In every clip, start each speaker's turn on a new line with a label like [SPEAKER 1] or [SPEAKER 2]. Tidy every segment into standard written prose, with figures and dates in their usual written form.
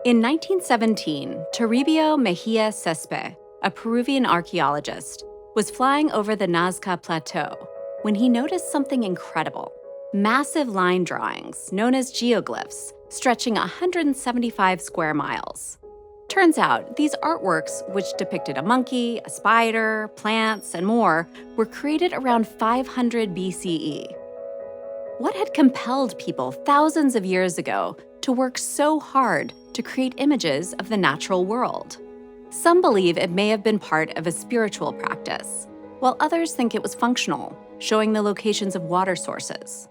[SPEAKER 1] In 1917, Toribio Mejia Cespe, a Peruvian archaeologist, was flying over the Nazca Plateau when he noticed something incredible. Massive line drawings, known as geoglyphs, stretching 175 square miles. Turns out, these artworks, which depicted a monkey, a spider, plants, and more, were created around 500 BCE. What had compelled people thousands of years ago to work so hard to create images of the natural world? Some believe it may have been part of a spiritual practice, while others think it was functional, showing the locations of water sources.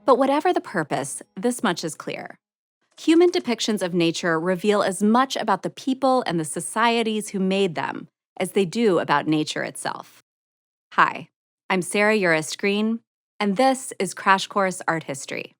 [SPEAKER 1] But whatever the purpose, this much is clear. Human depictions of nature reveal as much about the people and the societies who made them as they do about nature itself. Hi, I'm Sarah Urist Green, and this is Crash Course Art History.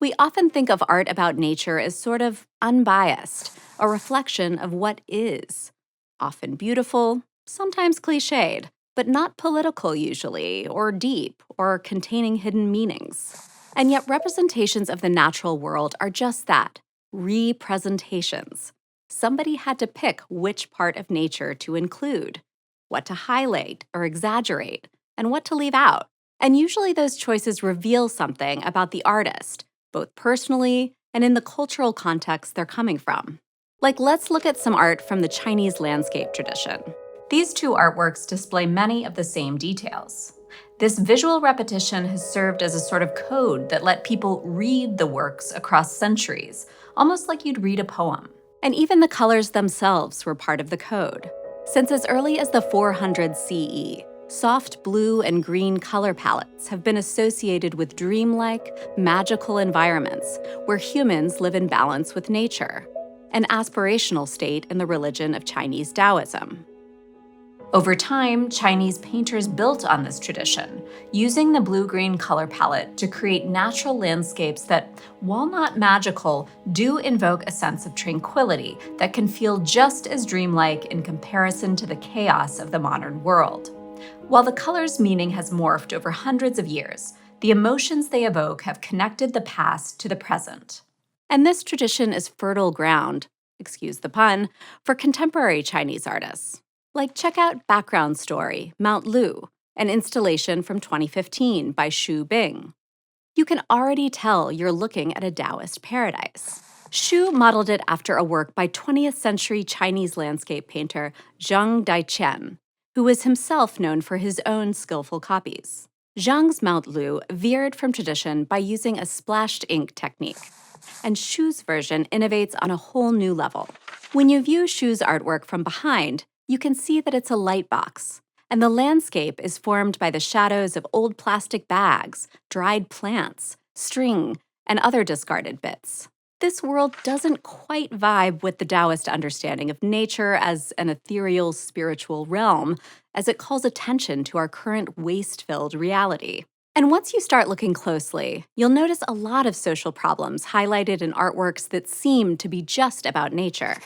[SPEAKER 1] We often think of art about nature as sort of unbiased, a reflection of what is. Often beautiful, sometimes cliched, but not political usually, or deep, or containing hidden meanings. And yet representations of the natural world are just that, representations. Somebody had to pick which part of nature to include, what to highlight or exaggerate, and what to leave out. And usually those choices reveal something about the artist, both personally and in the cultural context they're coming from. Like, let's look at some art from the Chinese landscape tradition. These two artworks display many of the same details. This visual repetition has served as a sort of code that let people read the works across centuries, almost like you'd read a poem. And even the colors themselves were part of the code. Since as early as the 400 CE, soft blue and green color palettes have been associated with dreamlike, magical environments where humans live in balance with nature, an aspirational state in the religion of Chinese Taoism. Over time, Chinese painters built on this tradition, using the blue-green color palette to create natural landscapes that, while not magical, do invoke a sense of tranquility that can feel just as dreamlike in comparison to the chaos of the modern world. While the color's meaning has morphed over hundreds of years, the emotions they evoke have connected the past to the present. And this tradition is fertile ground, excuse the pun, for contemporary Chinese artists. Like, check out Background Story, Mount Lu, an installation from 2015 by Xu Bing. You can already tell you're looking at a Taoist paradise. Xu modeled it after a work by 20th century Chinese landscape painter Zhang Daiqian, who was himself known for his own skillful copies. Zhang's Mount Lu veered from tradition by using a splashed ink technique, and Xu's version innovates on a whole new level. When you view Xu's artwork from behind, you can see that it's a light box, and the landscape is formed by the shadows of old plastic bags, dried plants, string, and other discarded bits. This world doesn't quite vibe with the Taoist understanding of nature as an ethereal spiritual realm, as it calls attention to our current waste-filled reality. And once you start looking closely, you'll notice a lot of social problems highlighted in artworks that seem to be just about nature.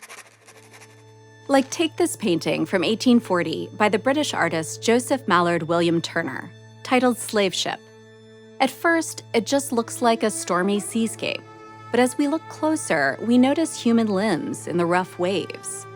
[SPEAKER 1] Like, take this painting from 1840 by the British artist Joseph Mallord William Turner, titled Slave Ship. At first, it just looks like a stormy seascape, but as we look closer, we notice human limbs in the rough waves.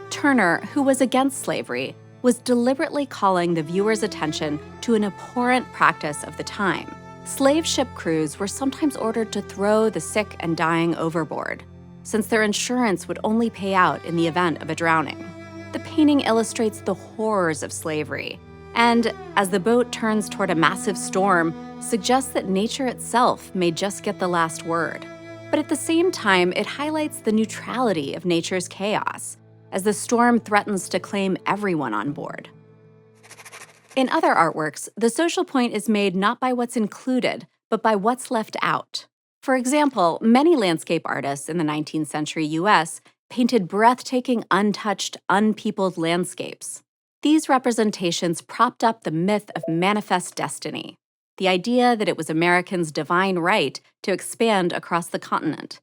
[SPEAKER 1] Turner, who was against slavery, was deliberately calling the viewer's attention to an abhorrent practice of the time. Slave ship crews were sometimes ordered to throw the sick and dying overboard, since their insurance would only pay out in the event of a drowning. The painting illustrates the horrors of slavery, and as the boat turns toward a massive storm, suggests that nature itself may just get the last word. But at the same time, it highlights the neutrality of nature's chaos, as the storm threatens to claim everyone on board. In other artworks, the social point is made not by what's included, but by what's left out. For example, many landscape artists in the 19th century US painted breathtaking, untouched, unpeopled landscapes. These representations propped up the myth of manifest destiny, the idea that it was Americans' divine right to expand across the continent,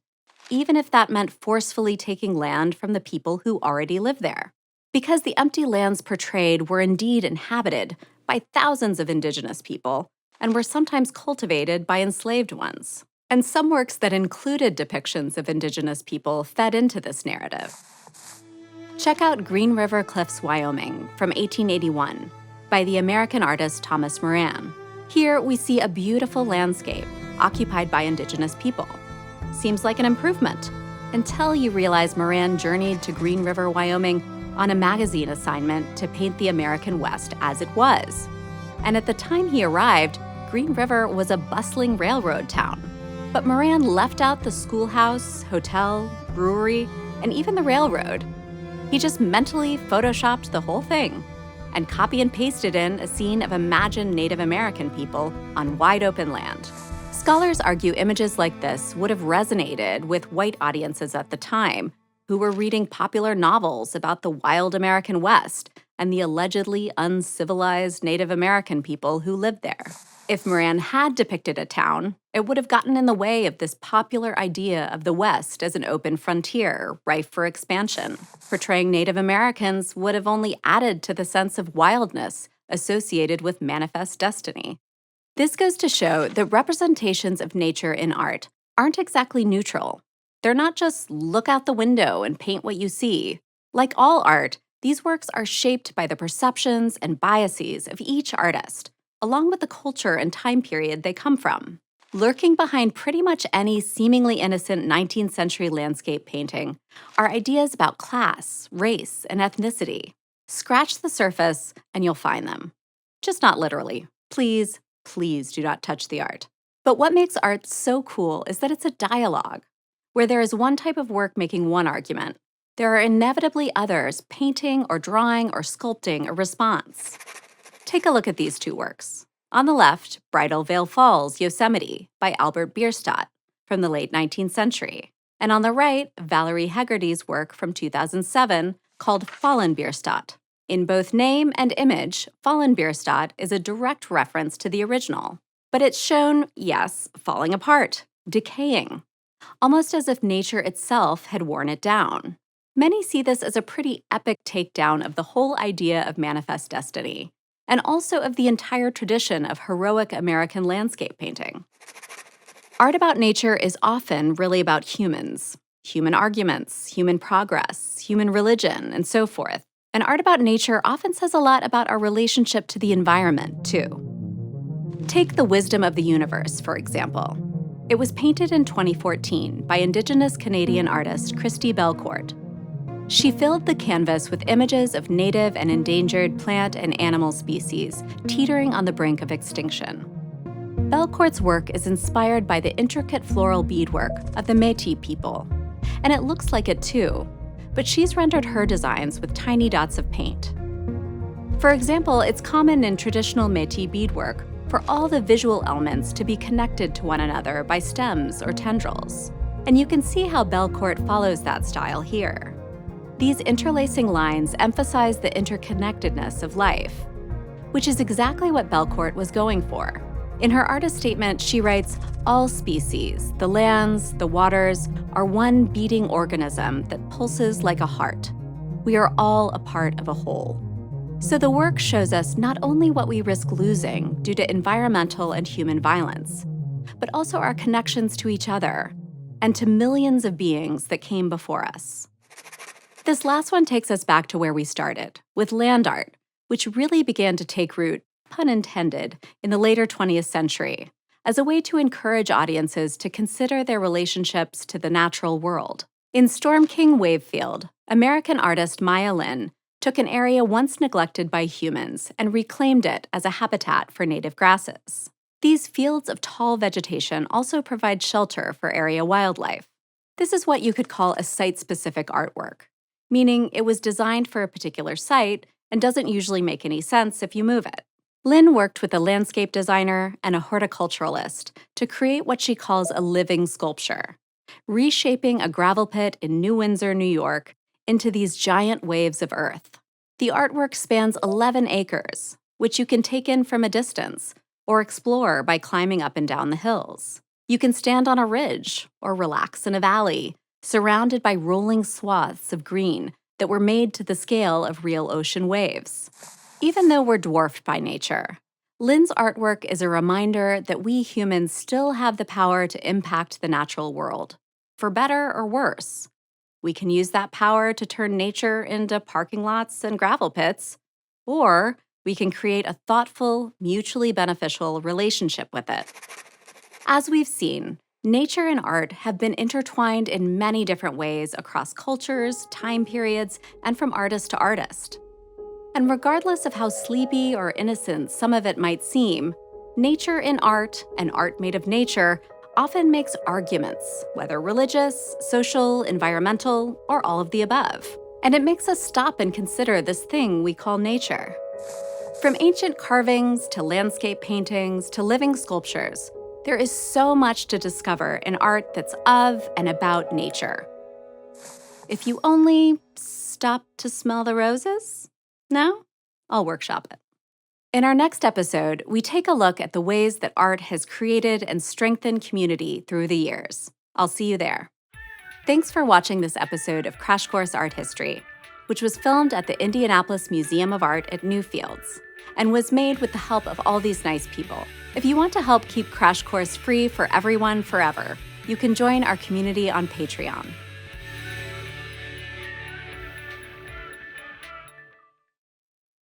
[SPEAKER 1] even if that meant forcefully taking land from the people who already lived there. Because the empty lands portrayed were indeed inhabited, by thousands of indigenous people and were sometimes cultivated by enslaved ones. And some works that included depictions of indigenous people fed into this narrative. Check out Green River Cliffs, Wyoming from 1881 by the American artist Thomas Moran. Here we see a beautiful landscape occupied by indigenous people. Seems like an improvement, until you realize Moran journeyed to Green River, Wyoming on a magazine assignment to paint the American West as it was. And at the time he arrived, Green River was a bustling railroad town. But Moran left out the schoolhouse, hotel, brewery, and even the railroad. He just mentally photoshopped the whole thing and copy and pasted in a scene of imagined Native American people on wide open land. Scholars argue images like this would have resonated with white audiences at the time, who were reading popular novels about the wild American West and the allegedly uncivilized Native American people who lived there. If Moran had depicted a town, it would have gotten in the way of this popular idea of the West as an open frontier, rife for expansion. Portraying Native Americans would have only added to the sense of wildness associated with manifest destiny. This goes to show that representations of nature in art aren't exactly neutral. They're not just look out the window and paint what you see. Like all art, these works are shaped by the perceptions and biases of each artist, along with the culture and time period they come from. Lurking behind pretty much any seemingly innocent 19th century landscape painting are ideas about class, race, and ethnicity. Scratch the surface and you'll find them. Just not literally. Please, please do not touch the art. But what makes art so cool is that it's a dialogue. Where there is one type of work making one argument, there are inevitably others painting or drawing or sculpting a response. Take a look at these two works. On the left, Bridal Veil Falls, Yosemite by Albert Bierstadt from the late 19th century. And on the right, Valerie Hegarty's work from 2007 called Fallen Bierstadt. In both name and image, Fallen Bierstadt is a direct reference to the original. But it's shown, yes, falling apart, decaying, almost as if nature itself had worn it down. Many see this as a pretty epic takedown of the whole idea of manifest destiny, and also of the entire tradition of heroic American landscape painting. Art about nature is often really about humans, human arguments, human progress, human religion, and so forth. And art about nature often says a lot about our relationship to the environment, too. Take The Wisdom of the Universe, for example. It was painted in 2014 by Indigenous Canadian artist Christy Belcourt. She filled the canvas with images of native and endangered plant and animal species teetering on the brink of extinction. Belcourt's work is inspired by the intricate floral beadwork of the Métis people, and it looks like it too, but she's rendered her designs with tiny dots of paint. For example, it's common in traditional Métis beadwork for all the visual elements to be connected to one another by stems or tendrils, and you can see how Belcourt follows that style here. These interlacing lines emphasize the interconnectedness of life, which is exactly what Belcourt was going for. In her artist statement, she writes, "All species, the lands, the waters, are one beating organism that pulses like a heart. We are all a part of a whole." So the work shows us not only what we risk losing due to environmental and human violence, but also our connections to each other and to millions of beings that came before us. This last one takes us back to where we started, with land art, which really began to take root, pun intended, in the later 20th century, as a way to encourage audiences to consider their relationships to the natural world. In Storm King Wavefield, American artist Maya Lin took an area once neglected by humans and reclaimed it as a habitat for native grasses. These fields of tall vegetation also provide shelter for area wildlife. This is what you could call a site-specific artwork, meaning it was designed for a particular site and doesn't usually make any sense if you move it. Lynn worked with a landscape designer and a horticulturalist to create what she calls a living sculpture, reshaping a gravel pit in New Windsor, New York, into these giant waves of earth. The artwork spans 11 acres, which you can take in from a distance or explore by climbing up and down the hills. You can stand on a ridge or relax in a valley, surrounded by rolling swaths of green that were made to the scale of real ocean waves. Even though we're dwarfed by nature, Lynn's artwork is a reminder that we humans still have the power to impact the natural world, for better or worse. We can use that power to turn nature into parking lots and gravel pits, or we can create a thoughtful, mutually beneficial relationship with it. As we've seen, nature and art have been intertwined in many different ways across cultures, time periods, and from artist to artist. And regardless of how sleepy or innocent some of it might seem, nature in art and art made of nature often makes arguments, whether religious, social, environmental, or all of the above. And it makes us stop and consider this thing we call nature. From ancient carvings to landscape paintings to living sculptures, there is so much to discover in art that's of and about nature. If you only stop to smell the roses? No? I'll workshop it. In our next episode, we take a look at the ways that art has created and strengthened community through the years. I'll see you there. Thanks for watching this episode of Crash Course Art History, which was filmed at the Indianapolis Museum of Art at Newfields and was made with the help of all these nice people. If you want to help keep Crash Course free for everyone forever, you can join our community on Patreon.